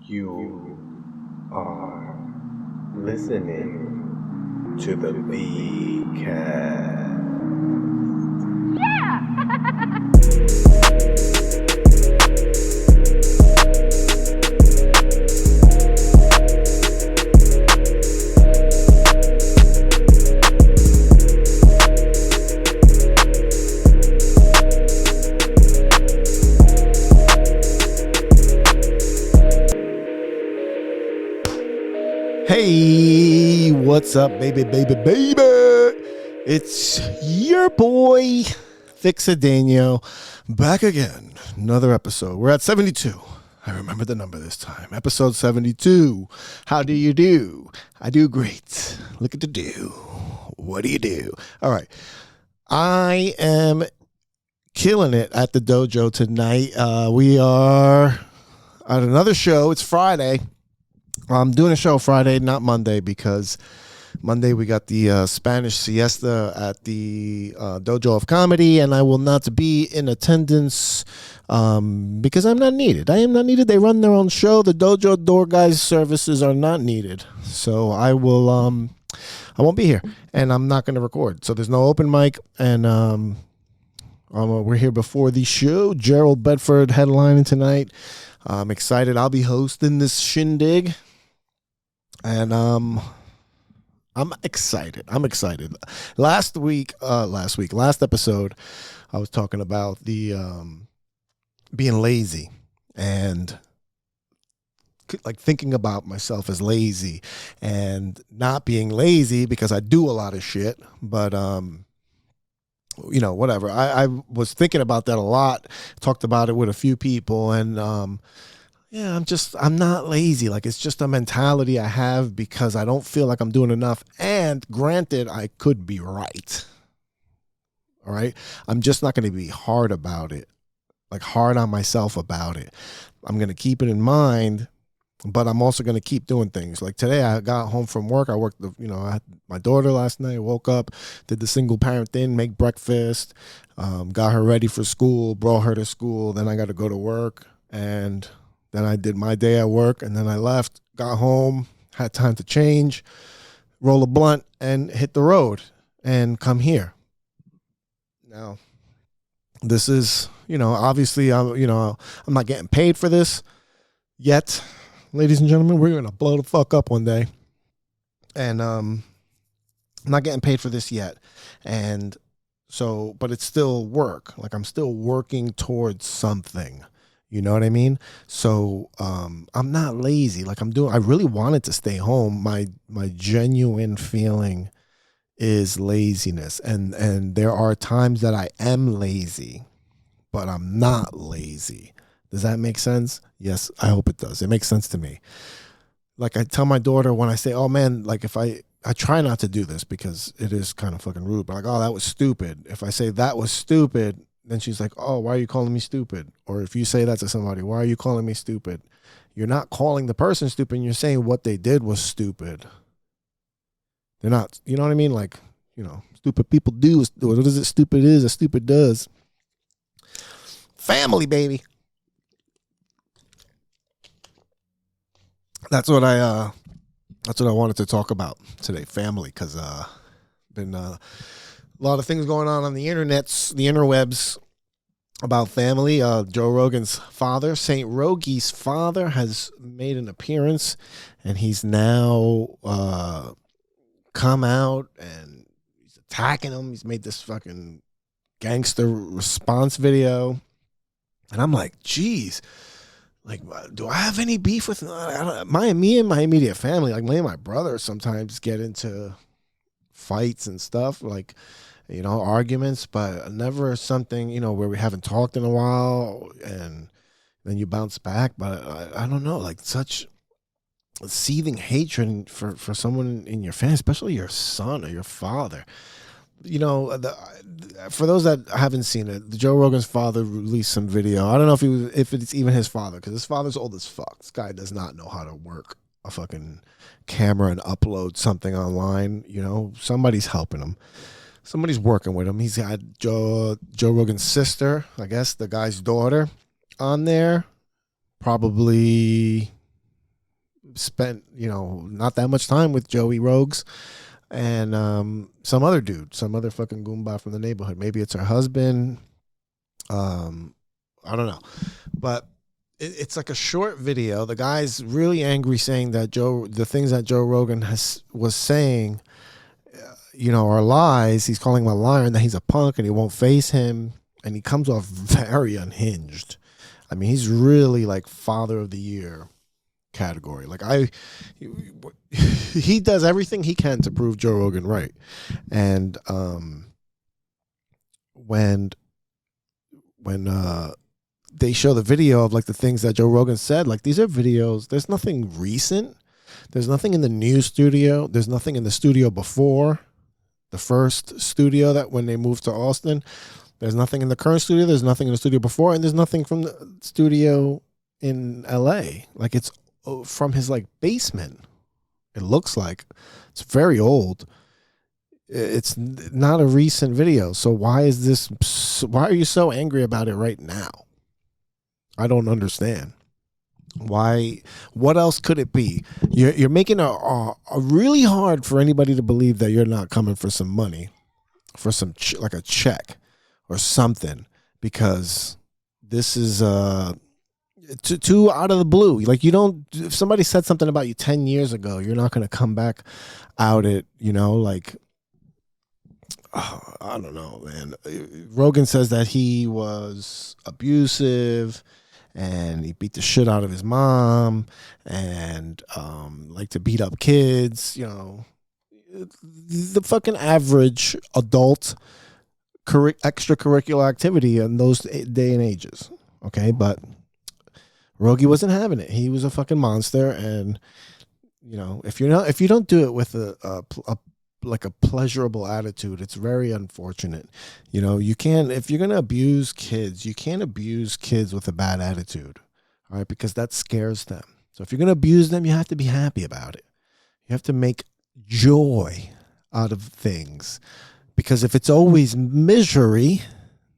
You are listening to the VCast. Hey, what's up, baby? It's your boy, Vic Cedeno, back again. Another episode. We're at 72. I remember the number this time. Episode 72. How do you do? I do great. Look at the do. What do you do? All right. I am killing it at the dojo tonight. We are at another show. It's Friday. I'm doing a show Friday, not Monday, because Monday we got the Spanish siesta at the Dojo of Comedy, and I will not be in attendance because I'm not needed. I am not needed. They run their own show. The dojo door guys' services are not needed, so I won't be here, and I'm not going to record. So there's no open mic, and we're here before the show. Gerald Bedford headlining tonight. I'm excited. I'll be hosting this shindig. And I'm excited. Last episode, I was talking about the being lazy and like thinking about myself as lazy and not being lazy because I do a lot of shit. But whatever. I was thinking about that a lot. Talked about it with a few people, and yeah, I'm not lazy. Like, it's just a mentality I have because I don't feel like I'm doing enough. And granted, I could be right. All right. I'm just not going to be hard about it, like hard on myself about it. I'm going to keep it in mind, but I'm also going to keep doing things. Like today, I got home from work. I worked, I had my daughter last night, woke up, did the single parent thing, make breakfast, got her ready for school, brought her to school. Then I got to go to work, and then I did my day at work, and then I left, got home, had time to change, roll a blunt, and hit the road and come here. Now, this is, obviously, I'm not getting paid for this yet. Ladies and gentlemen, we're going to blow the fuck up one day. And I'm not getting paid for this yet. And so, but it's still work. Like, I'm still working towards something. You know what I mean? So I'm not lazy. Like I really wanted to stay home. My genuine feeling is laziness. And there are times that I am lazy, but I'm not lazy. Does that make sense? Yes, I hope it does. It makes sense to me. Like I tell my daughter when I say, oh man, like if I try not to do this because it is kind of fucking rude, but like, oh, that was stupid. If I say that was stupid, then she's like, oh, why are you calling me stupid? Or if you say that to somebody, why are you calling me stupid? You're not calling the person stupid. You're saying what they did was stupid. They're not, you know what I mean? Like, stupid people do. What is it? Stupid is as stupid does. Family, baby. That's what I wanted to talk about today. Family, because been a lot of things going on the interwebs about family. Joe Rogan's father, St. Roagie's father, has made an appearance, and he's now come out and he's attacking him. He's made this fucking gangster response video, and I'm like, geez, like, do I have any beef with me and my immediate family? Like, me and my brother sometimes get into fights and stuff, like, arguments, but never something, where we haven't talked in a while and then you bounce back. But I don't know, like such seething hatred for someone in your family, especially your son or your father. For those that haven't seen it, Joe Rogan's father released some video. I don't know if it's even his father, because his father's old as fuck. This guy does not know how to work a fucking camera and upload something online. Somebody's helping him. Somebody's working with him. He's got Joe Rogan's sister, I guess the guy's daughter, on there. Probably spent, not that much time with Joey Rogues and some other dude, some other fucking goomba from the neighborhood. Maybe it's her husband. I don't know. But it's like a short video. The guy's really angry, saying that the things that Joe Rogan was saying, are lies. He's calling him a liar and that he's a punk and he won't face him. And he comes off very unhinged. I mean, he's really like father of the year category. Like he does everything he can to prove Joe Rogan right. And when they show the video of like the things that Joe Rogan said, like these are videos. There's nothing recent. There's nothing in the new studio. There's nothing in the studio before the first studio that when they moved to Austin. There's nothing in the current studio. There's nothing in the studio before, and there's nothing from the studio in LA. Like it's from his like basement. It looks like it's very old. It's not a recent video. So why are you so angry about it right now? I don't understand. Why? What else could it be? You're making a really hard for anybody to believe that you're not coming for some money, for some like a check or something, because this is too out of the blue. Like if somebody said something about you 10 years ago, you're not going to come back out it, like, I don't know, man. Rogan says that he was abusive and he beat the shit out of his mom and like to beat up kids, the fucking average adult extracurricular activity in those day and ages. Okay, but Rogie wasn't having it. He was a fucking monster, and if you don't do it with a pleasurable attitude, it's very unfortunate. You can't, if you're gonna abuse kids, you can't abuse kids with a bad attitude, all right? Because that scares them. So if you're gonna abuse them, you have to be happy about it. You have to make joy out of things. Because if it's always misery,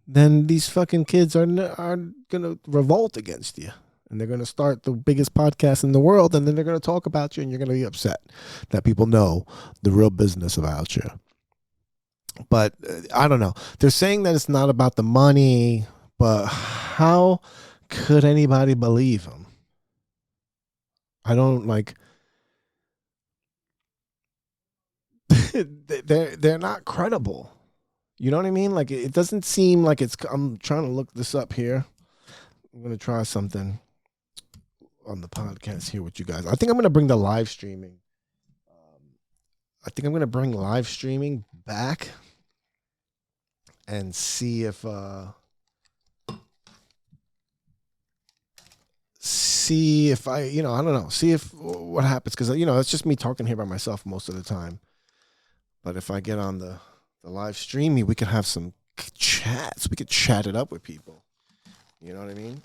then these fucking kids are going to revolt against you. And they're going to start the biggest podcast in the world, and then they're going to talk about you, and you're going to be upset that people know the real business about you. But I don't know. They're saying that it's not about the money, but how could anybody believe them? I don't like... they're not credible. You know what I mean? Like it doesn't seem like it's. I'm trying to look this up here. I'm gonna try something on the podcast here with you guys. I think I'm gonna bring the live streaming. I think I'm gonna bring live streaming back and see if I I don't know. See if what happens, because it's just me talking here by myself most of the time. But if I get on the live streaming, we could have some chats. We could chat it up with people. You know what I mean?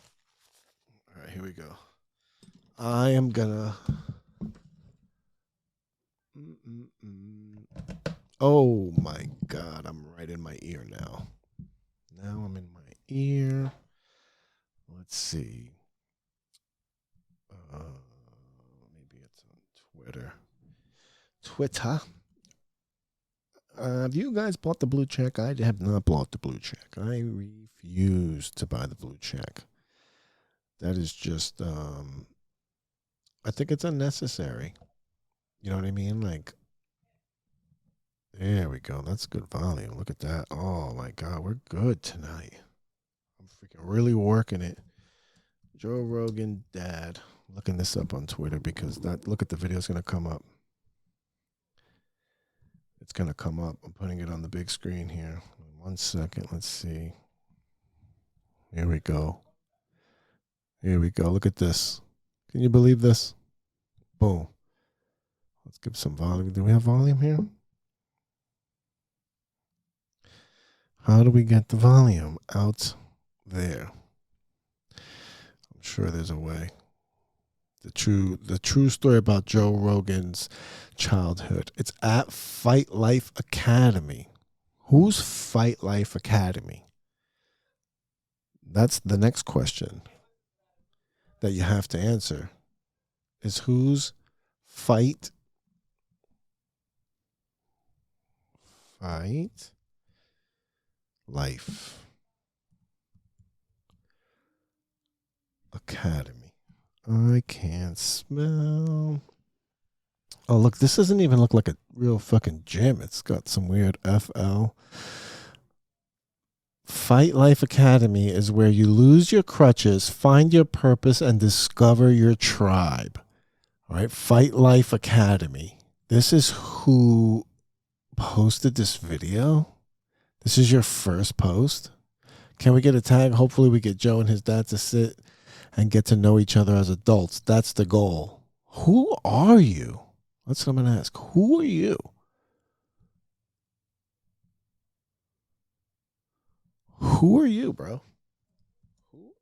All right, here we go. I am gonna... Oh my God, I'm right in my ear now. Now I'm in my ear. Let's see. Maybe it's on Twitter. Have you guys bought the blue check? I have not bought the blue check. I refuse to buy the blue check. That is just, I think it's unnecessary. You know what I mean? Like, there we go. That's good volume. Look at that. Oh my God, we're good tonight. I'm freaking really working it. Joe Rogan dad. Looking this up on Twitter because look at the video is going to come up. It's going to come up. I'm putting it on the big screen here. 1 second. Let's see. Here we go. Here we go. Look at this. Can you believe this? Boom. Let's give some volume. Do we have volume here? How do we get the volume out there? I'm sure there's a way. The true story about Joe Rogan's childhood. It's at Fight Life Academy. Who's Fight Life Academy? That's the next question that you have to answer. Is who's Fight Life Academy. I can't smell. Oh, look, this doesn't even look like a real fucking gym. It's got some weird FL. Fight Life Academy is where you lose your crutches, find your purpose, and discover your tribe. All right, Fight Life Academy. This is who posted this video. This is your first post. Can we get a tag? Hopefully we get Joe and his dad to sit and get to know each other as adults. That's the goal. Who are you? That's what I'm going to ask. Who are you? Who are you, bro? Who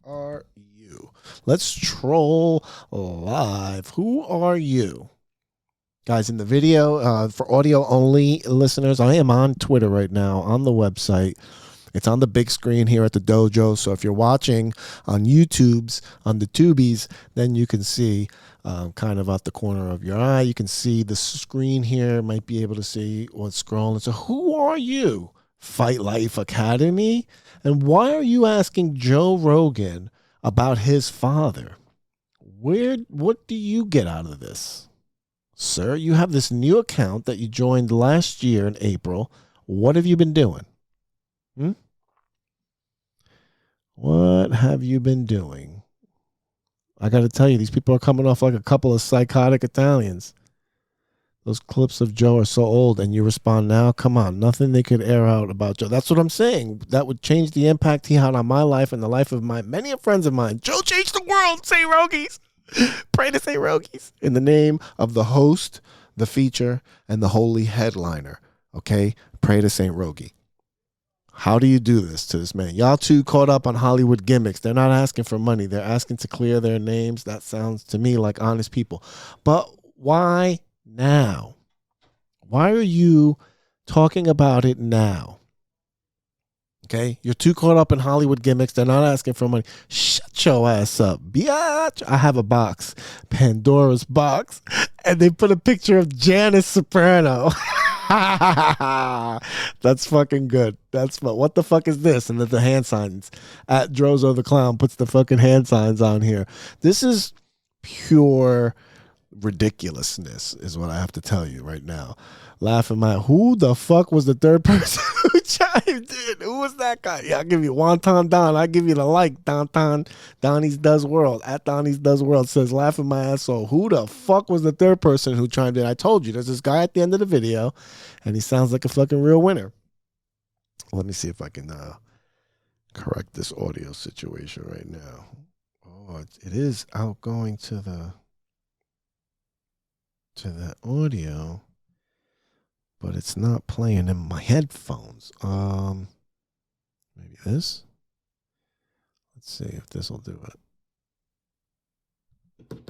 are you? Let's troll live. Who are you? Guys, in the video, for audio only listeners, I am on Twitter right now on the website. It's on the big screen here at the dojo. So if you're watching on YouTube's, on the tubies, then you can see kind of out the corner of your eye. You can see the screen here. Might be able to see what's scrolling. So who are you? Fight Life Academy? And why are you asking Joe Rogan about his father? What do you get out of this? Sir, you have this new account that you joined last year in April. What have you been doing? What have you been doing? I got to tell you, these people are coming off like a couple of psychotic Italians. Those clips of Joe are so old, and you respond now? Come on, nothing they could air out about Joe. That's what I'm saying. That would change the impact he had on my life and the life of many friends of mine. Joe changed the world, St. Rogies. Pray to St. Rogies. In the name of the host, the feature, and the holy headliner. Okay? Pray to St. Rogie. How do you do this to this man? Y'all too caught up on Hollywood gimmicks. They're not asking for money. They're asking to clear their names. That sounds to me like honest people. But why now? Why are you talking about it now? Okay? You're too caught up in Hollywood gimmicks. They're not asking for money. Shut your ass up, biatch. I have a box, Pandora's box, and they put a picture of Janice Soprano. That's fucking good. That's what the fuck is this? And then the hand signs at Drozo the Clown puts the fucking hand signs on here. This is pure ridiculousness, is what I have to tell you right now. Laughing my, who the fuck was the third person who chimed in? Who was that guy? Yeah, I'll give you Wonton Don. I'll give you the like. Donnie's Does World. At Donnie's Does World says, laughing my ass off. Who the fuck was the third person who chimed in? I told you, there's this guy at the end of the video, and he sounds like a fucking real winner. Let me see if I can correct this audio situation right now. Oh, it is outgoing to that audio, but it's not playing in my headphones. Maybe this. Let's see if this will do it.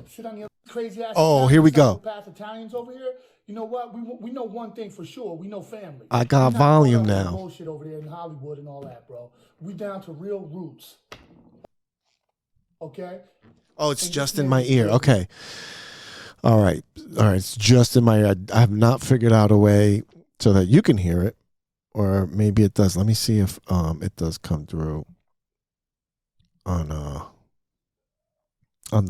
Shit on the crazy ass. Oh, here we go. Italians over here. You know what? We know one thing for sure. We know family. I got volume now. Bullshit over there in Hollywood and all that, bro. We down to real roots. Okay. Oh, it's just in my ear. Okay. All right. It's just in my ear. I have not figured out a way so that you can hear it, or maybe it does. Let me see if it does come through on the I'm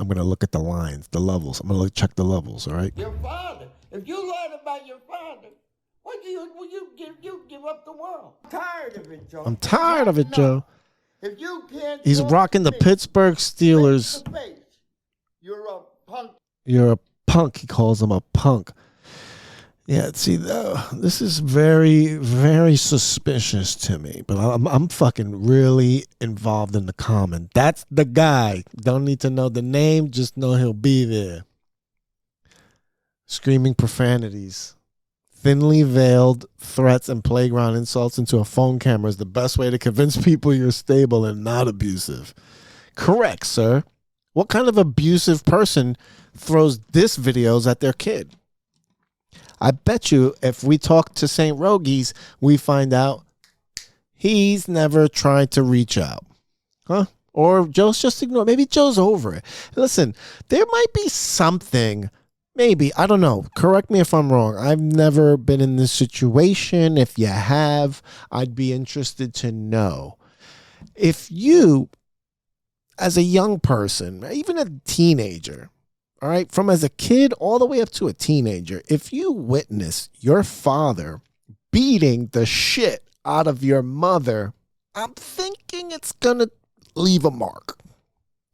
gonna look at the lines, the levels. I'm gonna check the levels. All right. Your father. If you learn about your father, what do you give up the world? I'm tired of it, Joe. I'm tired of it, Joe. If you can't, he's rocking the Pittsburgh Steelers. You're a punk. You're a punk. He calls him a punk. Yeah, see, this is very, very suspicious to me. But I'm fucking really involved in the comment. That's the guy. Don't need to know the name. Just know he'll be there. Screaming profanities. Thinly veiled threats and playground insults into a phone camera is the best way to convince people you're stable and not abusive. Correct, sir. What kind of abusive person throws diss videos at their kid? I bet you if we talk to St. Rogies, we find out he's never tried to reach out. Huh? Or Joe's just ignoring. Maybe Joe's over it. Listen, there might be something. Maybe. I don't know. Correct me if I'm wrong. I've never been in this situation. If you have, I'd be interested to know. If you, as a young person, even a teenager, all right, from as a kid all the way up to a teenager, if you witness your father beating the shit out of your mother, I'm thinking it's going to leave a mark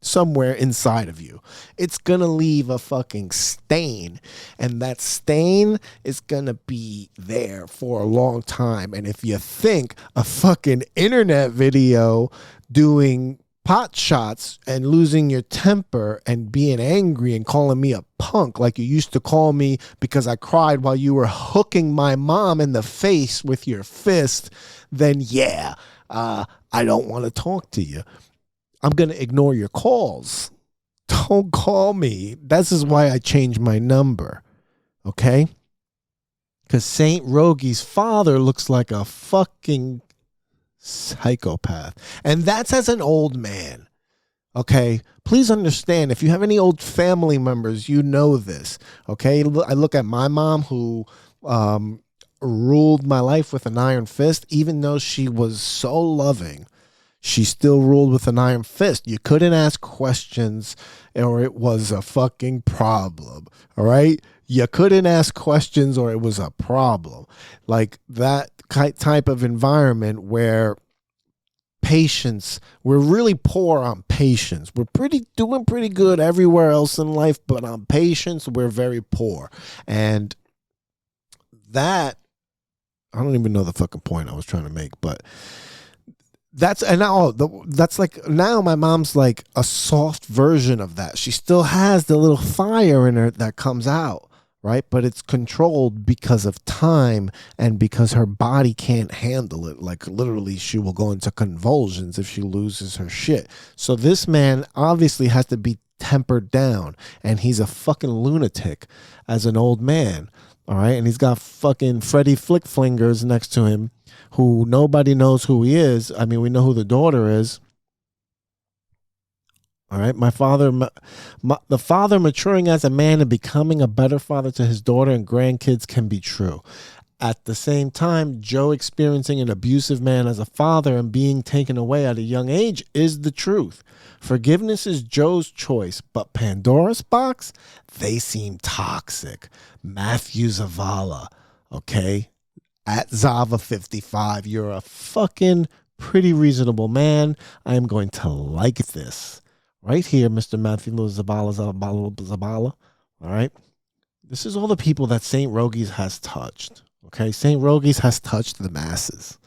somewhere inside of you. It's going to leave a fucking stain, and that stain is going to be there for a long time. And if you think a fucking internet video doing pot shots and losing your temper and being angry and calling me a punk like you used to call me because I cried while you were hooking my mom in the face with your fist, then yeah, I don't want to talk to you. I'm going to ignore your calls. Don't call me. This is why I changed my number. Okay? Because Saint Roagie's father looks like a fucking psychopath. And that's as an old man. Okay? Please understand, if you have any old family members, you know this. Okay? I look at my mom who ruled my life with an iron fist, even though she was so loving. She still ruled with an iron fist. You couldn't ask questions or it was a fucking problem. All right? You couldn't ask questions or it was a problem. Like that type of environment where patience, we're really poor on patience. We're doing pretty good everywhere else in life, but on patience, we're very poor. And that, I don't even know the fucking point I was trying to make, but that's like now my mom's like a soft version of that. She still has the little fire in her that comes out, right? But it's controlled because of time and because her body can't handle it. Like literally she will go into convulsions if she loses her shit. So this man obviously has to be tempered down, and he's a fucking lunatic as an old man. All right. And he's got fucking Freddie Flickflingers next to him, who nobody knows who he is. I mean, we know who the daughter is. All right. The father maturing as a man and becoming a better father to his daughter and grandkids can be true. At the same time, Joe experiencing an abusive man as a father and being taken away at a young age is the truth. Forgiveness is Joe's choice, but Pandora's box, they seem toxic. Matthew Zavala, okay? At Zava55, you're a fucking pretty reasonable man. I am going to like this. Right here, Mr. Matthew Zavala. All right? This is all the people that St. Roagie's has touched. Okay? St. Roagie's has touched the masses.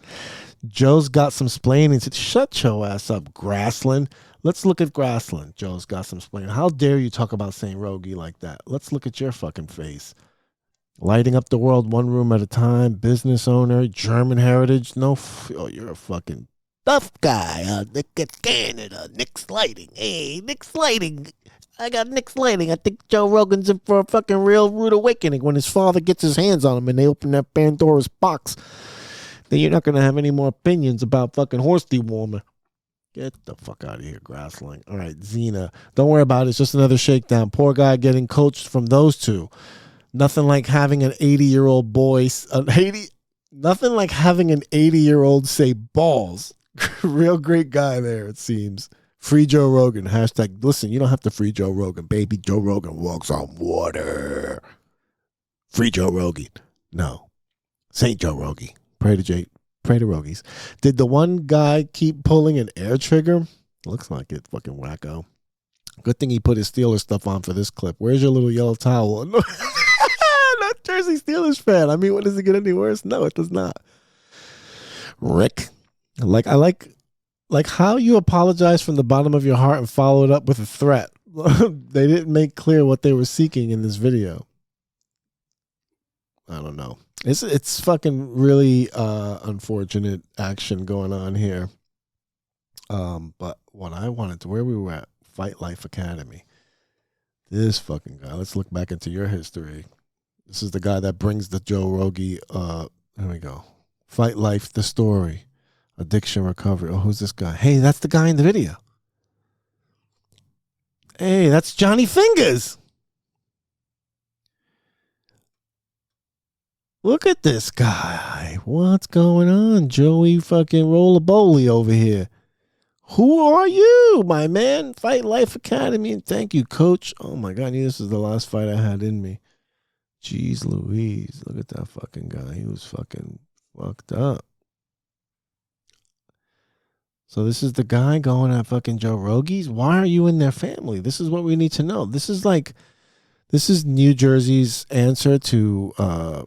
Joe's got some splaining to shut your ass up, Grassland. Let's look at Grassland. Joe's got some splaining. How dare you talk about St. Roagie like that? Let's look at your fucking face. Lighting up the world one room at a time, business owner, German heritage. You're a fucking tough guy. Nick at Canada, Nick's Lighting. Hey, Nick's Lighting. I got Nick's Lighting. I think Joe Rogan's in for a fucking real rude awakening when his father gets his hands on him and they open that Pandora's box. Then you're not going to have any more opinions about fucking horse dewormer. Get the fuck out of here, Grassling. All right, Xena. Don't worry about it. It's just another shakedown. Poor guy getting coached from those two. Nothing like having an 80-year-old boy. Nothing like having an 80-year-old say balls. Real great guy there, it seems. Free Joe Rogan. Hashtag, listen, you don't have to free Joe Rogan. Baby, Joe Rogan walks on water. Free Joe Rogan. No. Saint Joe Rogan. Pray to Rogies. Did the one guy keep pulling an air trigger? Looks like it. Fucking wacko. Good thing he put his Steelers stuff on for this clip. Where's your little yellow towel? Not Jersey Steelers fan. I mean, what does it get any worse? No, it does not. Rick. I like how you apologize from the bottom of your heart and follow it up with a threat. They didn't make clear what they were seeking in this video. I don't know. It's fucking really unfortunate action going on here. But what I wanted to, where we were at, Fight Life Academy. This fucking guy. Let's look back into your history. This is the guy that brings the Joe Rogan. Here we go. Fight Life, the story. Addiction recovery. Oh, who's this guy? Hey, that's the guy in the video. Hey, that's Johnny Fingers. Look at this guy. What's going on? Joey fucking Rollerboley over here. Who are you, my man? Fight Life Academy, and thank you, coach. Oh my God, I knew this was the last fight I had in me. Jeez Louise, look at that fucking guy. He was fucking fucked up. So this is the guy going at fucking Joe Rogie's? Why are you in their family? This is what we need to know. This is New Jersey's answer to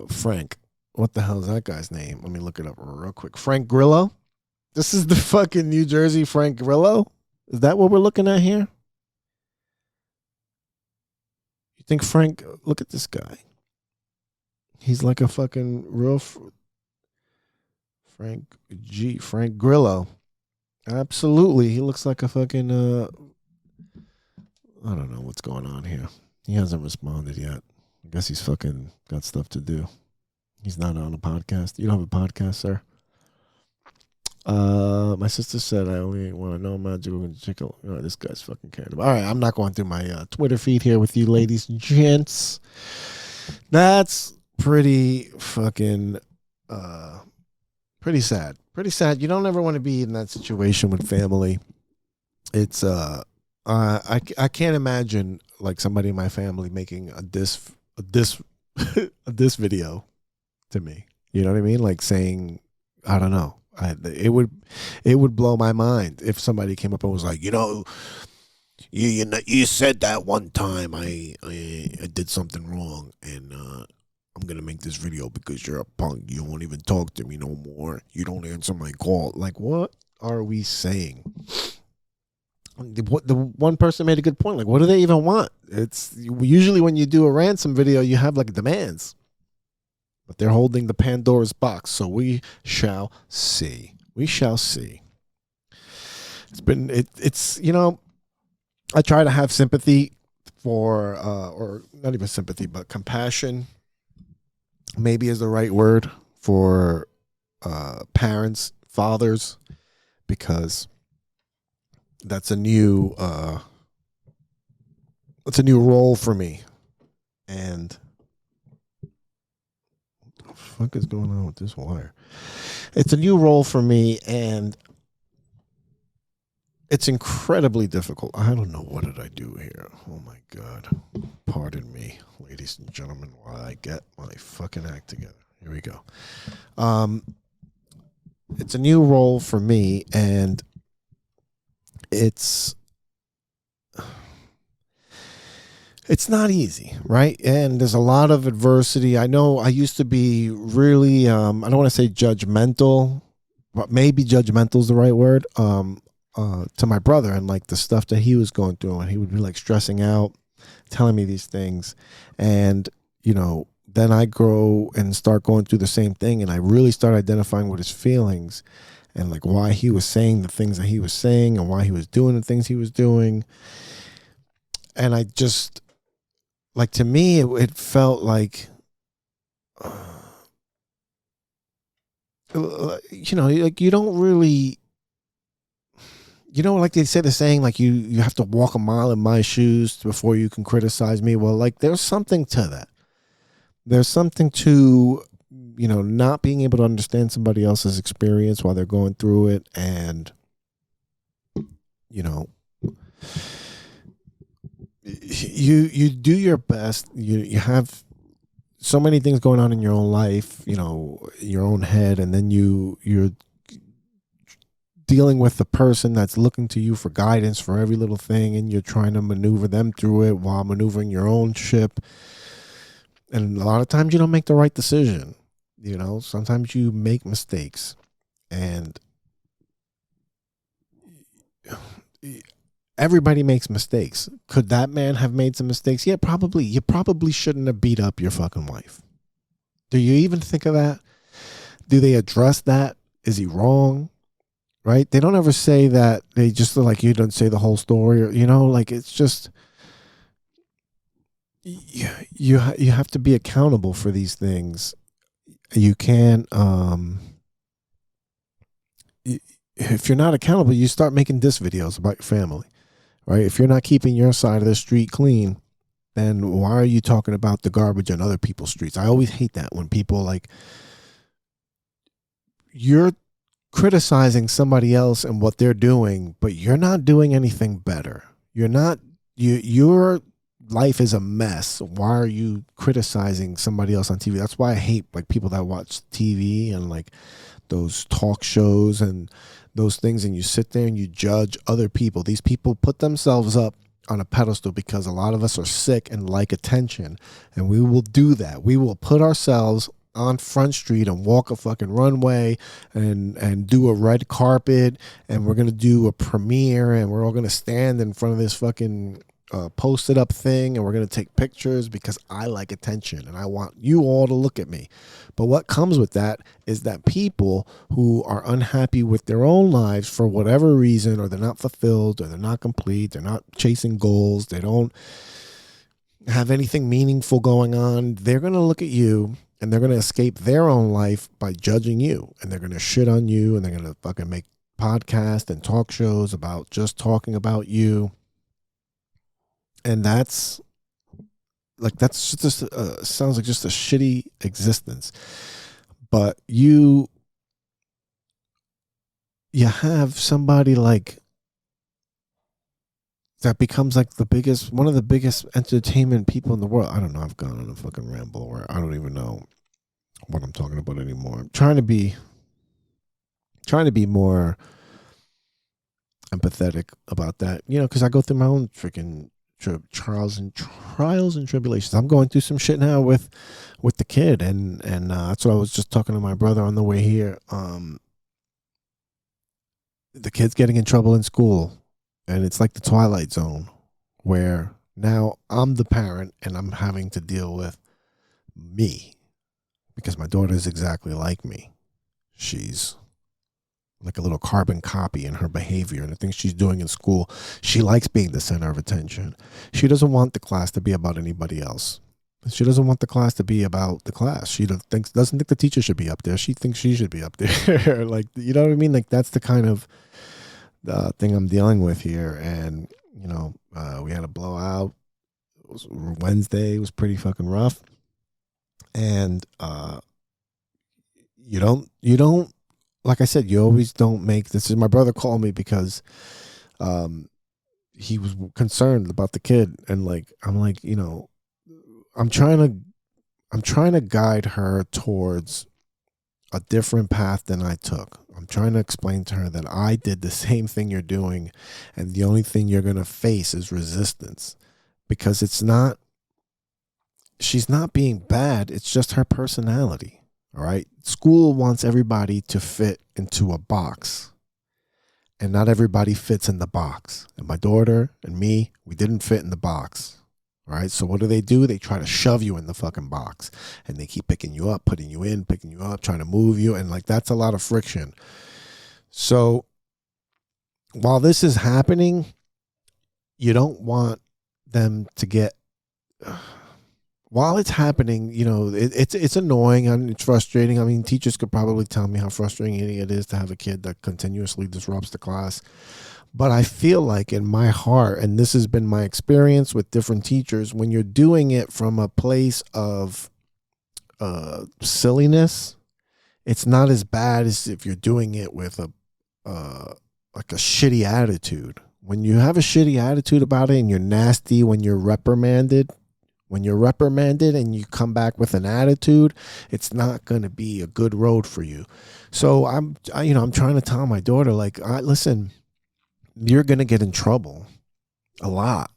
Frank. What the hell is that guy's name? Let me look it up real quick. Frank Grillo? This is the fucking New Jersey Frank Grillo? Is that what we're looking at here? You think Frank, look at this guy. He's like a fucking real Frank Grillo. Absolutely. He looks like a fucking I don't know what's going on here. He hasn't responded yet. I guess he's fucking got stuff to do. He's not on a podcast. You don't have a podcast, sir? My sister said I only want to know magical and chicken. Oh, this guy's fucking caring about. All right, I'm not going through my Twitter feed here with you, ladies and gents. That's pretty fucking pretty sad. Pretty sad. You don't ever want to be in that situation with family. It's I can't imagine like somebody in my family making a diss a diss video to me. You know what I mean? Like saying, I don't know. It would blow my mind if somebody came up and was like, you said that one time I did something wrong and I'm gonna make this video because you're a punk. You won't even talk to me no more. You don't answer my call. Like, what are we saying? The one person made a good point. Like, what do they even want? It's usually when you do a ransom video, you have like demands. But they're holding the Pandora's box, so we shall see. We shall see. It's I try to have sympathy for, or not even sympathy, but compassion, maybe is the right word for parents, fathers, because that's a new role for me, and. What is going on with this wire? It's a new role for me, and it's incredibly difficult. I don't know, what did I do here? Oh my God. Pardon me, ladies and gentlemen, while I get my fucking act together. Here we go. It's a new role for me, and it's not easy, right? And there's a lot of adversity. I know I used to be really, I don't want to say judgmental, but maybe judgmental is the right word, to my brother and like the stuff that he was going through. And he would be like stressing out, telling me these things. And, then I grow and start going through the same thing. And I really start identifying with his feelings and like why he was saying the things that he was saying and why he was doing the things he was doing. And I just... like, to me, it felt like, like you don't really, like they say the saying, like you have to walk a mile in my shoes before you can criticize me. Well, like there's something to that. There's something to, not being able to understand somebody else's experience while they're going through it. And, you do your best. You have so many things going on in your own life, your own head, and then you're dealing with the person that's looking to you for guidance for every little thing, and you're trying to maneuver them through it while maneuvering your own ship. And a lot of times you don't make the right decision. Sometimes you make mistakes, and everybody makes mistakes. Could that man have made some mistakes? Yeah, probably. You probably shouldn't have beat up your fucking wife. Do you even think of that? Do they address that? Is he wrong? Right? They don't ever say that. They just like, you don't say the whole story, or, like it's just, you have to be accountable for these things. You can't, if you're not accountable, you start making diss videos about your family. right? If you're not keeping your side of the street clean, then why are you talking about the garbage on other people's streets? I always hate that when people like, you're criticizing somebody else and what they're doing, but you're not doing anything better. Your life is a mess. Why are you criticizing somebody else on TV? That's why I hate like people that watch TV and like those talk shows and those things, and you sit there and you judge other people. These people put themselves up on a pedestal because a lot of us are sick and like attention, and we will do that. We will put ourselves on Front Street and walk a fucking runway and do a red carpet, and we're gonna do a premiere, and we're all gonna stand in front of this fucking posted up thing, and we're gonna take pictures because I like attention and I want you all to look at me. But what comes with that is that people who are unhappy with their own lives for whatever reason, or they're not fulfilled, or they're not complete, they're not chasing goals, they don't have anything meaningful going on, they're gonna look at you and they're going to escape their own life by judging you. And they're going to shit on you, and they're going to fucking make podcasts and talk shows about just talking about you. And that's just sounds like just a shitty existence. But you have somebody like that becomes like one of the biggest entertainment people in the world. I don't know. I've gone on a fucking ramble where I don't even know what I'm talking about anymore. I'm trying to be more empathetic about that, because I go through my own freaking trials and tribulations. I'm going through some shit now with the kid, and that's what I was just talking to my brother on the way here. The kid's getting in trouble in school. And it's like the Twilight Zone, where now I'm the parent and I'm having to deal with me, because my daughter is exactly like me. She's like a little carbon copy in her behavior and the things she's doing in school. She likes being the center of attention. She doesn't want the class to be about anybody else. She doesn't want the class to be about the class. She doesn't think the teacher should be up there. She thinks she should be up there. Like, you know what I mean? Like, that's the kind of thing I'm dealing with here. And we had a blowout. It was Wednesday. It was pretty fucking rough. And you don't like I said, you always don't make this. Is my brother called me because he was concerned about the kid, and like I'm like, I'm trying to guide her towards a different path than I took. I'm trying to explain to her that I did the same thing you're doing, and the only thing you're going to face is resistance, because she's not being bad. It's just her personality. All right. School wants everybody to fit into a box, and not everybody fits in the box. And my daughter and me, we didn't fit in the box. All right. So what do? They try to shove you in the fucking box, and they keep picking you up, putting you in, picking you up, trying to move you. And like, that's a lot of friction. So while this is happening, you don't want them to get, while it's happening, it's annoying and it's frustrating. I mean, teachers could probably tell me how frustrating it is to have a kid that continuously disrupts the class. But I feel like in my heart, and this has been my experience with different teachers, when you're doing it from a place of silliness, it's not as bad as if you're doing it with a shitty attitude. When you have a shitty attitude about it and you're nasty, when you're reprimanded and you come back with an attitude, it's not going to be a good road for you. So I'm trying to tell my daughter, like, listen, you're going to get in trouble a lot.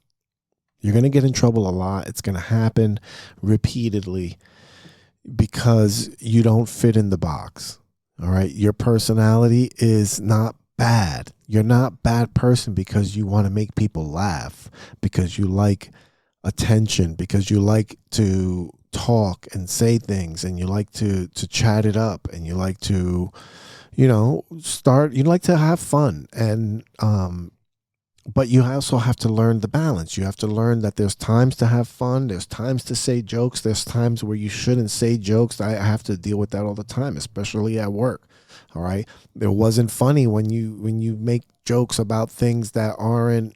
You're going to get in trouble a lot. It's going to happen repeatedly because you don't fit in the box. All right. Your personality is not bad. You're not a bad person because you want to make people laugh, because you like attention, because you like to talk and say things, and you like to chat it up, and you like to, you like to have fun. And, but you also have to learn the balance. You have to learn that there's times to have fun. There's times to say jokes. There's times where you shouldn't say jokes. I have to deal with that all the time, especially at work. All right. It wasn't funny when you make jokes about things that aren't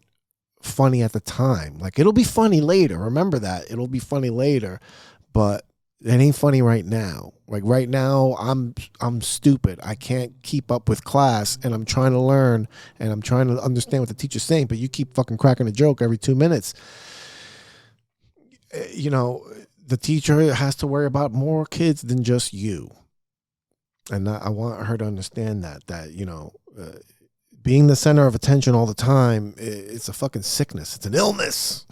funny at the time. Like, it'll be funny later. Remember that. It'll be funny later, but it ain't funny right now. Like, right now, I'm stupid. I can't keep up with class, and I'm trying to learn, and I'm trying to understand what the teacher's saying, but you keep fucking cracking a joke every 2 minutes. You know, the teacher has to worry about more kids than just you. And I want her to understand that, you know, being the center of attention all the time, it's a fucking sickness. It's an illness.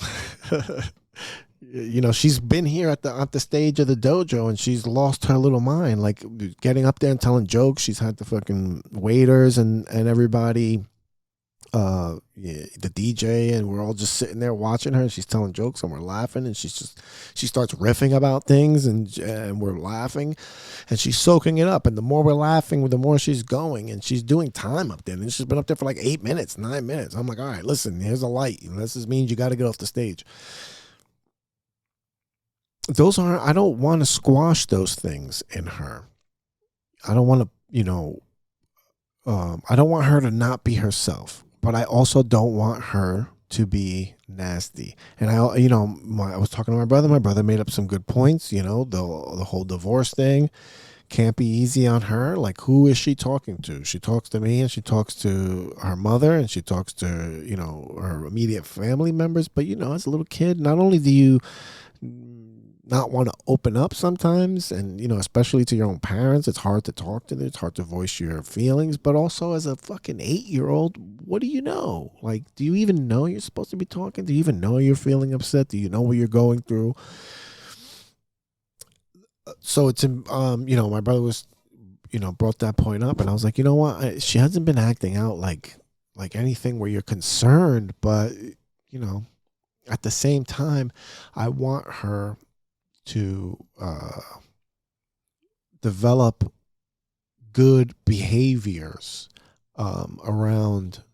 You know, she's been here at the stage of the dojo, and she's lost her little mind. Like, getting up there and telling jokes. She's had the fucking waiters and everybody, the DJ, and we're all just sitting there watching her. And she's telling jokes, and we're laughing, and she starts riffing about things, and we're laughing, and she's soaking it up. And the more we're laughing, the more she's going, and she's doing time up there. And she's been up there for like 8 minutes, 9 minutes. I'm like, all right, listen, here's a light. This means you got to get off the stage. I don't want to squash those things in her. I don't want to, you know, I don't want her to not be herself, but I also don't want her to be nasty. And I was talking to my brother. My brother made up some good points. You know, the whole divorce thing can't be easy on her. Like, who is she talking to? She talks to me, and she talks to her mother, and she talks to, you know, her immediate family members. But, you know, as a little kid, not only do you not want to open up sometimes, and, you know, especially to your own parents, it's hard to talk to them, it's hard to voice your feelings, but also as a fucking 8-year-old, what do you know? Like, do you even know you're supposed to be talking? Do you even know you're feeling upset? Do you know what you're going through? So it's, you know, my brother was, you know, brought that point up, and I was like, you know what? She hasn't been acting out like anything where you're concerned, but, you know, at the same time, I want her to develop good behaviors around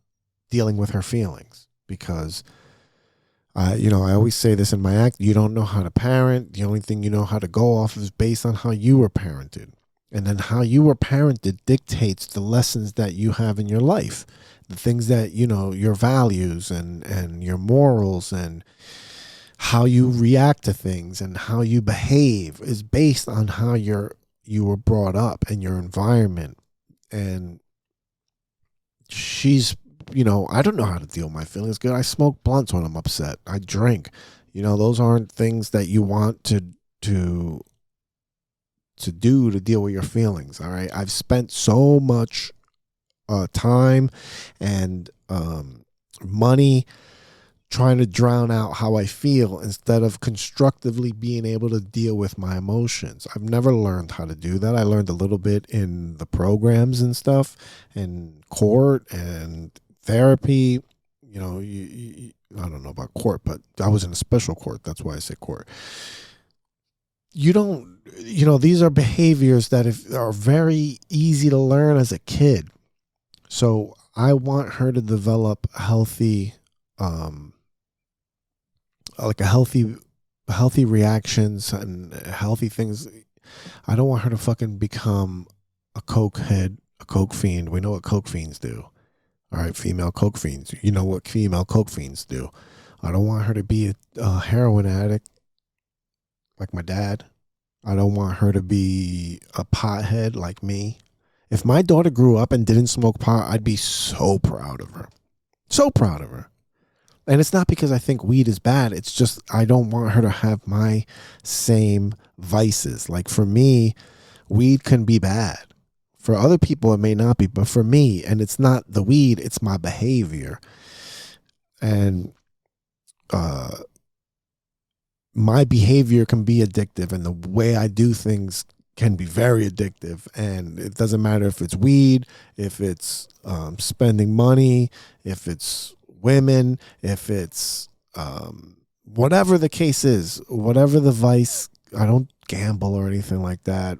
dealing with her feelings, because you know, I always say this in my act: you don't know how to parent. The only thing you know how to go off is based on how you were parented, and then how you were parented dictates the lessons that you have in your life, the things that, you know, your values and your morals, and how you react to things and how you behave is based on how you were brought up and your environment. And she's, you know, I don't know how to deal with my feelings good. I smoke blunts when I'm upset. I drink. You know, those aren't things that you want to do to deal with your feelings. All right. I've spent so much time and money trying to drown out how I feel instead of constructively being able to deal with my emotions. I've never learned how to do that. I learned a little bit in the programs and stuff, and court and therapy. You know, I don't know about court, but I was in a special court. That's why I say court. You don't, you know, these are behaviors that are very easy to learn as a kid. So I want her to develop healthy, healthy reactions and healthy things. I don't want her to fucking become a coke head, a coke fiend. We know what coke fiends do. All right, female coke fiends. You know what female coke fiends do. I don't want her to be a heroin addict like my dad. I don't want her to be a pothead like me. If my daughter grew up and didn't smoke pot, I'd be so proud of her. So proud of her. And it's not because I think weed is bad. It's just I don't want her to have my same vices. Like, for me, weed can be bad. For other people, it may not be. But for me, and it's not the weed, it's my behavior. And my behavior can be addictive. And the way I do things can be very addictive. And it doesn't matter if it's weed, if it's spending money, if it's women, if it's whatever the case is, whatever the vice. I don't gamble or anything like that.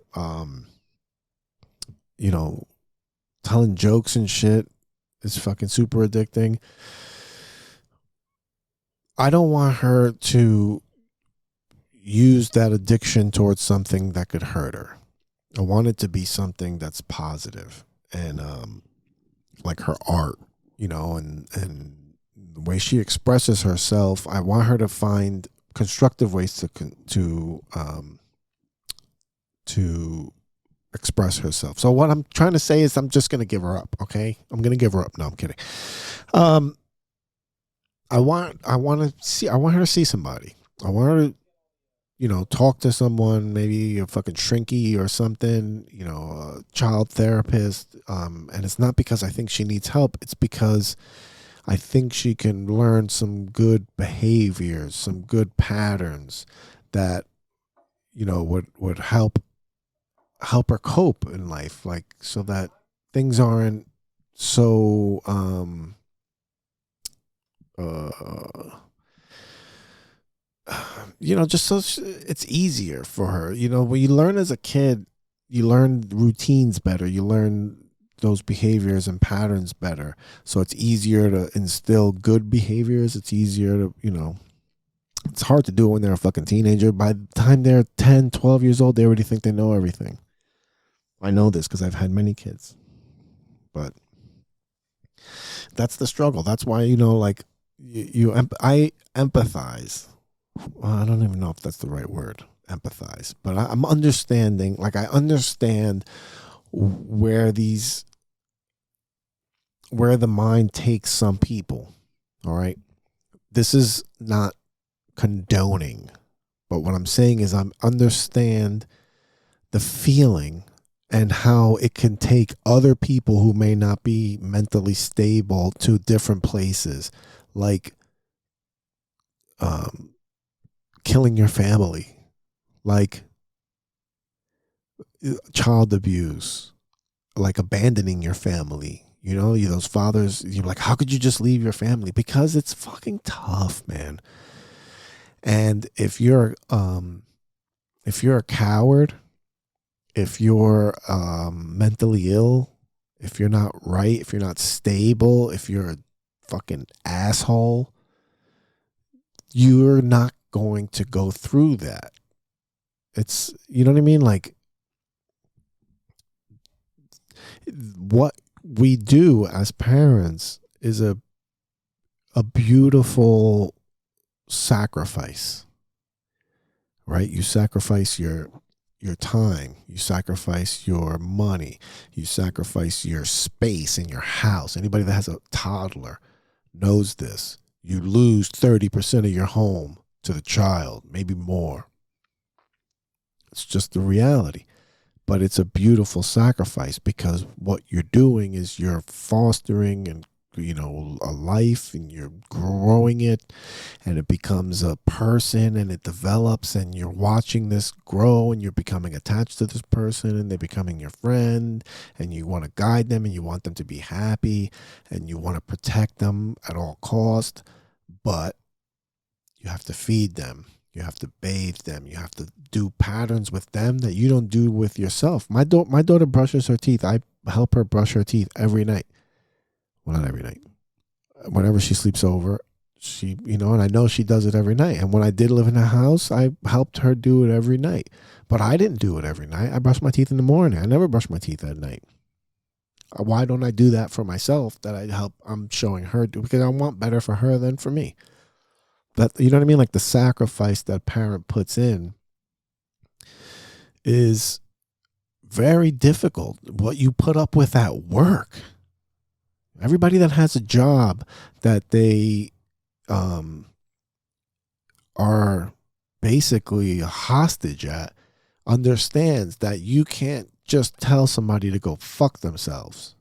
You know, telling jokes and shit is fucking super addicting. I don't want her to use that addiction towards something that could hurt her. I want it to be something that's positive, and like her art, you know, and the way she expresses herself, I want her to find constructive ways to express herself. So what I'm trying to say is I'm just going to give her up. Okay. I'm going to give her up. No, I'm kidding. I want her to see somebody. I want her to, talk to someone, maybe a fucking shrinky or something, a child therapist. And it's not because I think she needs help. It's because I think she can learn some good behaviors, some good patterns that, would help her cope in life, like, so that things aren't so just so it's easier for her. When you learn as a kid, you learn routines better, you learn those behaviors and patterns better, so it's easier to instill good behaviors. It's easier to, it's hard to do it when they're a fucking teenager. By the time they're 10, 12 years old, they already think they know everything. I know this because I've had many kids, but that's the struggle. That's why, I empathize. Well, I don't even know if that's the right word, empathize, but I'm understanding, like, I understand where the mind takes some people. All right. This is not condoning, but what I'm saying is I understand the feeling and how it can take other people who may not be mentally stable to different places, like killing your family, like child abuse, like abandoning your family. Those fathers, you're like, how could you just leave your family? Because it's fucking tough, man. And if you're a coward, if you're mentally ill, if you're not right, if you're not stable, if you're a fucking asshole, you're not going to go through that. It's, you know what I mean? Like, what we do as parents is a beautiful sacrifice, right? You sacrifice your time, you sacrifice your money, you sacrifice your space in your house. Anybody that has a toddler knows this. You lose 30% of your home to the child, maybe more. It's just the reality. But it's a beautiful sacrifice, because what you're doing is you're fostering and a life, and you're growing it, and it becomes a person, and it develops, and you're watching this grow, and you're becoming attached to this person, and they're becoming your friend, and you want to guide them, and you want them to be happy, and you want to protect them at all cost. But you have to feed them, you have to bathe them, you have to do patterns with them that you don't do with yourself. My daughter brushes her teeth. I help her brush her teeth every night. Well, not every night. Whenever she sleeps over, she, and I know she does it every night. And when I did live in a house, I helped her do it every night. But I didn't do it every night. I brushed my teeth in the morning. I never brush my teeth at night. Why don't I do that for myself? I'm showing her to, because I want better for her than for me. But you know what I mean? Like, the sacrifice that parent puts in is very difficult. What you put up with at work. Everybody that has a job that they are basically a hostage at understands that you can't just tell somebody to go fuck themselves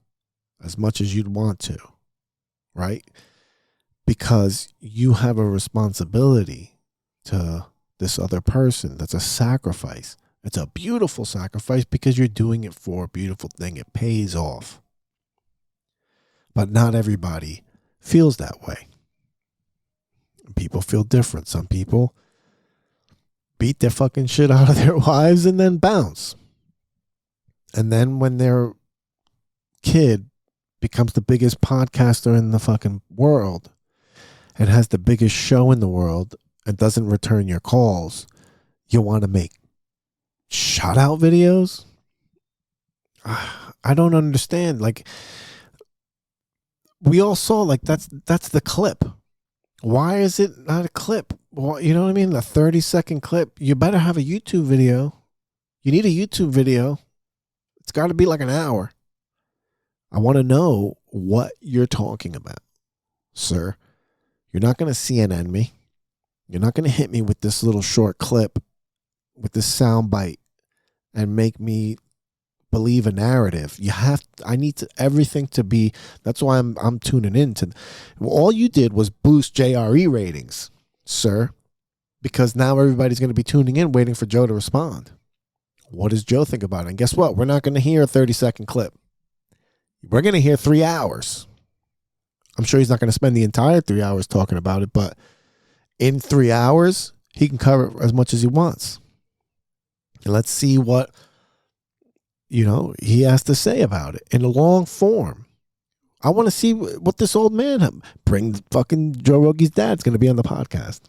as much as you'd want to, right? Because you have a responsibility to this other person. That's a sacrifice. It's a beautiful sacrifice because you're doing it for a beautiful thing. It pays off. But not everybody feels that way. People feel different. Some people beat their fucking shit out of their wives and then bounce. And then when their kid becomes the biggest podcaster in the fucking world and has the biggest show in the world and doesn't return your calls, you want to make shout out videos? I don't understand. Like, we all saw, like, that's the clip. Why is it not a clip? Well, you know what I mean? A 30-second clip. You better have a YouTube video. You need a YouTube video. It's got to be like an hour. I want to know what you're talking about, sir. You're not going to CNN me. You're not going to hit me with this little short clip, with this sound bite, and make me believe a narrative. I need everything to be. That's why I'm tuning in to. All you did was boost JRE ratings, sir, because now everybody's going to be tuning in, waiting for Joe to respond. What does Joe think about it? And guess what? We're not going to hear a 30-second clip. We're going to hear 3 hours. I'm sure he's not going to spend the entire 3 hours talking about it, but in 3 hours, he can cover as much as he wants. And let's see what, he has to say about it in a long form. I want to see what this old man bring. Fucking Joe Rogan's dad's going to be on the podcast.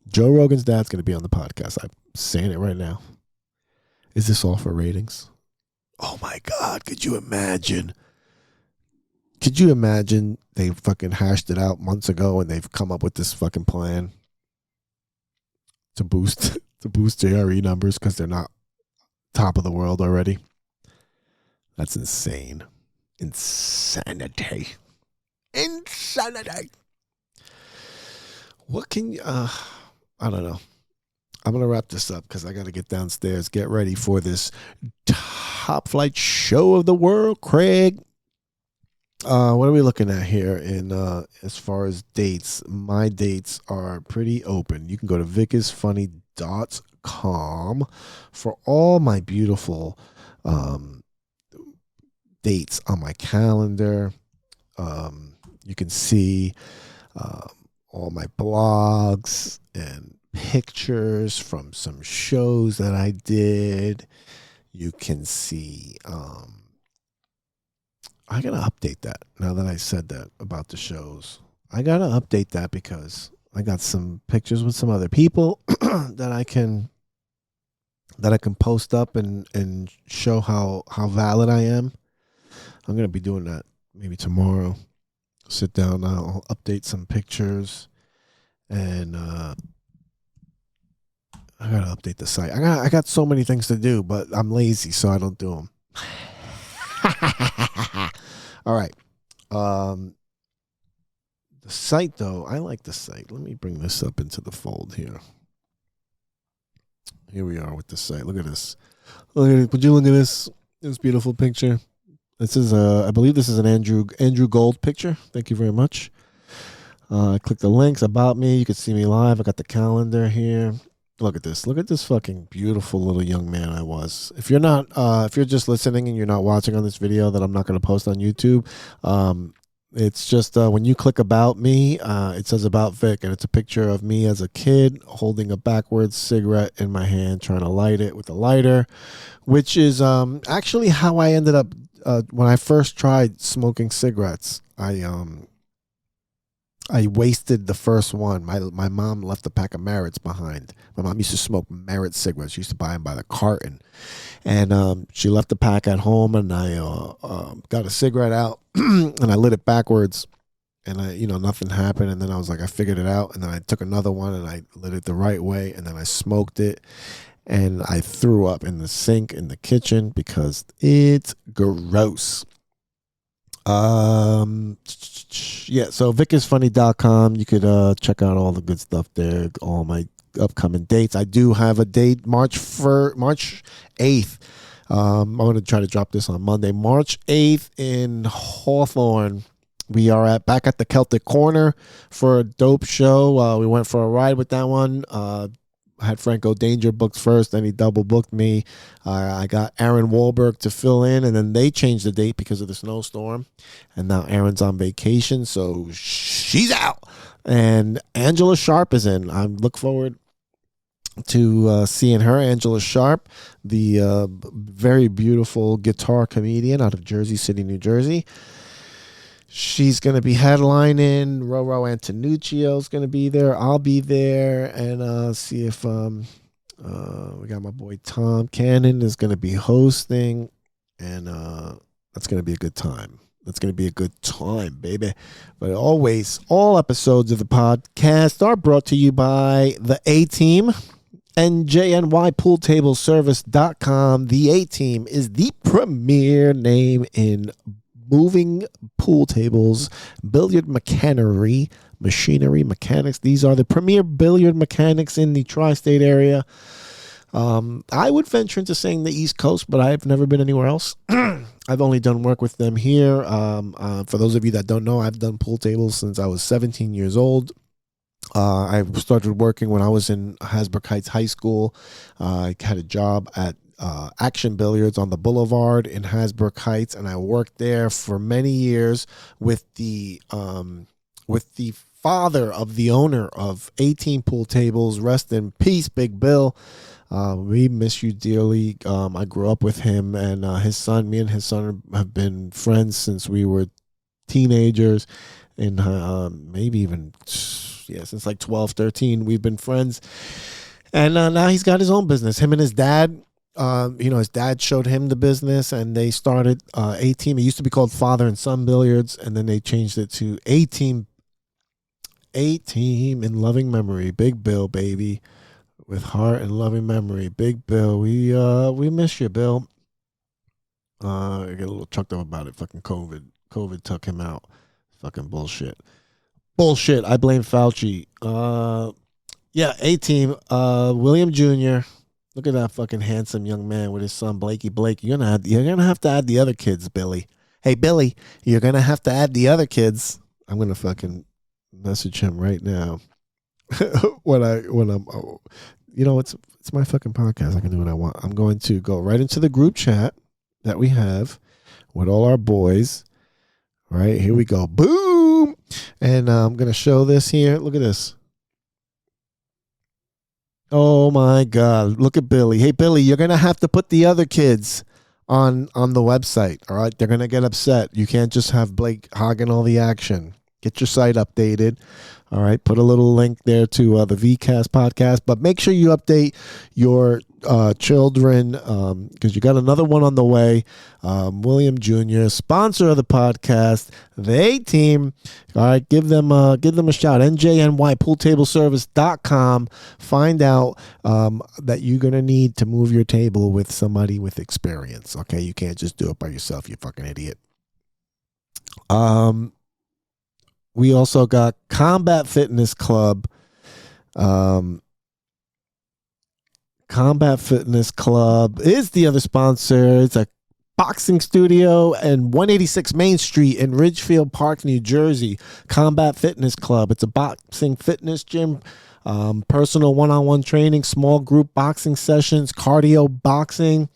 Joe Rogan's dad's going to be on the podcast. I'm saying it right now. Is this all for ratings? Oh my God. Could you imagine? They fucking hashed it out months ago and they've come up with this fucking plan to boost JRE numbers because they're not top of the world already. That's insane. Insanity. What can you, I don't know. I'm going to wrap this up because I got to get downstairs, get ready for this top flight show of the world, Craig. What are we looking at here in as far as dates? My dates are pretty open. You can go to vicisfunny.com for all my beautiful dates on my calendar. You can see all my blogs and pictures from some shows that I did. You can see I gotta update that now that I said that about the shows. I gotta update that because I got some pictures with some other people that I can post up and show how valid I am. I'm gonna be doing that maybe tomorrow. Sit down, I'll update some pictures, and I gotta update the site. I got so many things to do, but I'm lazy, so I don't do them. All right. The site, though, I like the site. Let me bring this up into the fold here. Here we are with the site. Look at this. Would you look at this beautiful picture? This is I believe this is an Andrew Gold picture. Thank you very much. Click the links about me. You can see me live. I got the calendar here. Look at this. Look at this fucking beautiful little young man I was. If you're not, if you're just listening and you're not watching on this video that I'm not going to post on YouTube, it's just when you click about me, it says about Vic, and it's a picture of me as a kid holding a backwards cigarette in my hand, trying to light it with a lighter, which is actually how I ended up when I first tried smoking cigarettes. I wasted the first one. My mom left a pack of Merritts behind. My mom used to smoke Merit cigarettes. She used to buy them by the carton. And she left the pack at home, and I got a cigarette out, and I lit it backwards, and nothing happened. And then I was like, I figured it out. And then I took another one, and I lit it the right way, and then I smoked it. And I threw up in the sink in the kitchen because it's gross. Yeah, so vicisfunny.com. You could check out all the good stuff there, all my upcoming dates. I do have a date March 8th. I'm going to try to drop this on Monday, March 8th in Hawthorne. We are back at the Celtic Corner for a dope show. We went for a ride with that one. I had Franco Danger booked first, then he double booked me. I got Aaron Wahlberg to fill in, and then they changed the date because of the snowstorm. And now Aaron's on vacation, so she's out. And Angela Sharp is in. I look forward to seeing her. Angela Sharp, the very beautiful guitar comedian out of Jersey City, New Jersey. She's going to be headlining. Roro Antonuccio's going to be there. I'll be there. And see if we got my boy Tom Cannon is going to be hosting. And that's going to be a good time. That's going to be a good time, baby. But always, all episodes of the podcast are brought to you by the A-Team, NJNYPoolTableService.com. The A-Team is the premier name in moving pool tables, billiard machinery, mechanics. These are the premier billiard mechanics in the tri-state area. I would venture into saying the East Coast, but I've never been anywhere else. I've only done work with them here. For those of you that don't know, I've done pool tables since I was 17 years old. I started working when I was in Hasbrook Heights High School. I had a job at Action Billiards on the Boulevard in Hasbrook Heights, and I worked there for many years with the father of the owner of 18 Pool Tables. Rest in peace, Big Bill. We miss you dearly. I grew up with him and his son. Me and his son have been friends since we were teenagers, and maybe even since like 12, 13. We've been friends, and now he's got his own business. Him and his dad. His dad showed him the business, and they started A-Team. It used to be called Father and Son Billiards, and then they changed it to A-Team. A-Team in loving memory. Big Bill, baby. With heart and loving memory. Big Bill, we miss you, Bill. I get a little chucked up about it. Fucking COVID. COVID took him out. Fucking bullshit. I blame Fauci. A-Team. William Jr. Look at that fucking handsome young man with his son Blakey. Blake, you're gonna have to add the other kids, Billy. Hey, Billy, you're gonna have to add the other kids. I'm gonna fucking message him right now. It's my fucking podcast. I can do what I want. I'm going to go right into the group chat that we have with all our boys. All right, here we go. Boom! And I'm going to show this here. Look at this. Oh my God. Look at Billy. Hey, Billy, you're going to have to put the other kids on the website. All right, they're going to get upset. You can't just have Blake hogging all the action. Get your site updated. All right, put a little link there to the VCast podcast, but make sure you update your children because you got another one on the way. William Jr., sponsor of the podcast, the A-Team. All right, give them a shout. NJNYPoolTableService.com. Find out that you're gonna need to move your table with somebody with experience. Okay, you can't just do it by yourself. You fucking idiot. We also got Combat Fitness Club. Combat Fitness Club is the other sponsor. It's a boxing studio and 186 Main Street in Ridgefield Park, New Jersey. Combat Fitness Club. It's a boxing fitness gym, personal one-on-one training, small group boxing sessions, cardio boxing.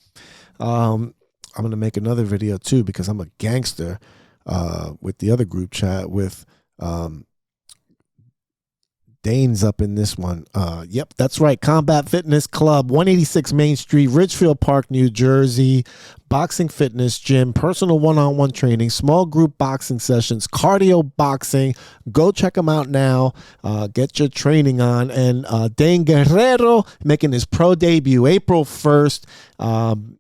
I'm going to make another video too because I'm a gangster with the other group chat with Dane's up in this one. Yep, that's right. Combat Fitness Club, 186 Main Street, Ridgefield Park, New Jersey. Boxing fitness gym, personal one-on-one training, small group boxing sessions, cardio boxing. Go check them out now. Get your training on. And Dane Guerrero making his pro debut April 1st.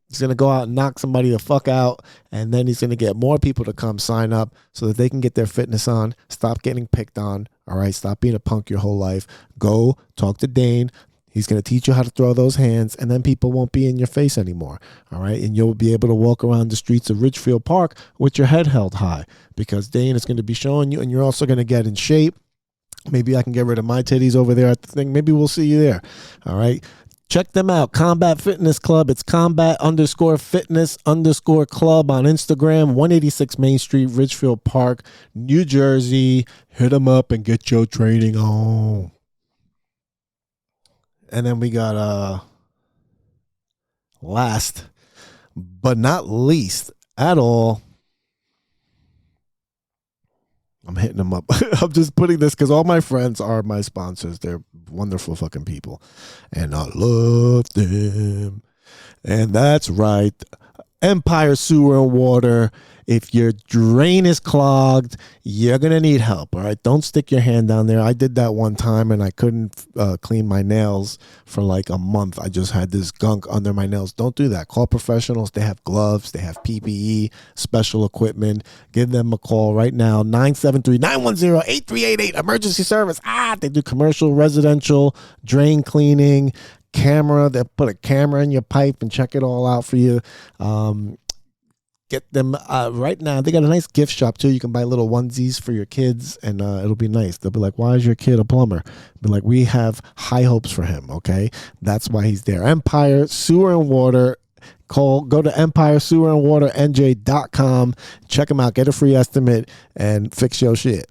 He's going to go out and knock somebody the fuck out, and then he's going to get more people to come sign up so that they can get their fitness on, stop getting picked on, all right? Stop being a punk your whole life. Go talk to Dane. He's going to teach you how to throw those hands, and then people won't be in your face anymore, all right? And you'll be able to walk around the streets of Ridgefield Park with your head held high because Dane is going to be showing you, and you're also going to get in shape. Maybe I can get rid of my titties over there at the thing. Maybe we'll see you there, all right? Check them out. Combat Fitness Club. It's combat_fitness_club on Instagram. 186 Main Street, Ridgefield Park, New Jersey. Hit them up and get your training on. And then we got last but not least at all. I'm hitting them up. I'm just putting this because all my friends are my sponsors. They're wonderful fucking people. And I love them. And that's right. Empire Sewer and Water. If your drain is clogged, you're going to need help, all right? Don't stick your hand down there. I did that one time, and I couldn't clean my nails for like a month. I just had this gunk under my nails. Don't do that. Call professionals. They have gloves. They have PPE, special equipment. Give them a call right now, 973-910-8388, emergency service. They do commercial, residential, drain cleaning, camera. They put a camera in your pipe and check it all out for you. Get them right now. They got a nice gift shop too. You can buy little onesies for your kids, and it'll be nice. They'll be like, "Why is your kid a plumber?" Be like, "We have high hopes for him." Okay, that's why he's there. Empire Sewer and Water. Go to empiresewerandwaternj.com. Check them out. Get a free estimate and fix your shit.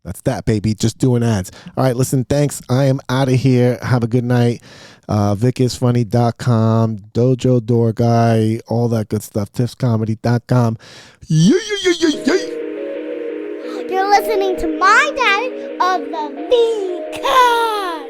That's that, baby. Just doing ads. All right, listen, thanks. I am out of here. Have a good night. VicIsFunny.com, Dojo Door Guy, all that good stuff. TiffsComedy.com. You're listening to my daddy of the Vic Cedeno.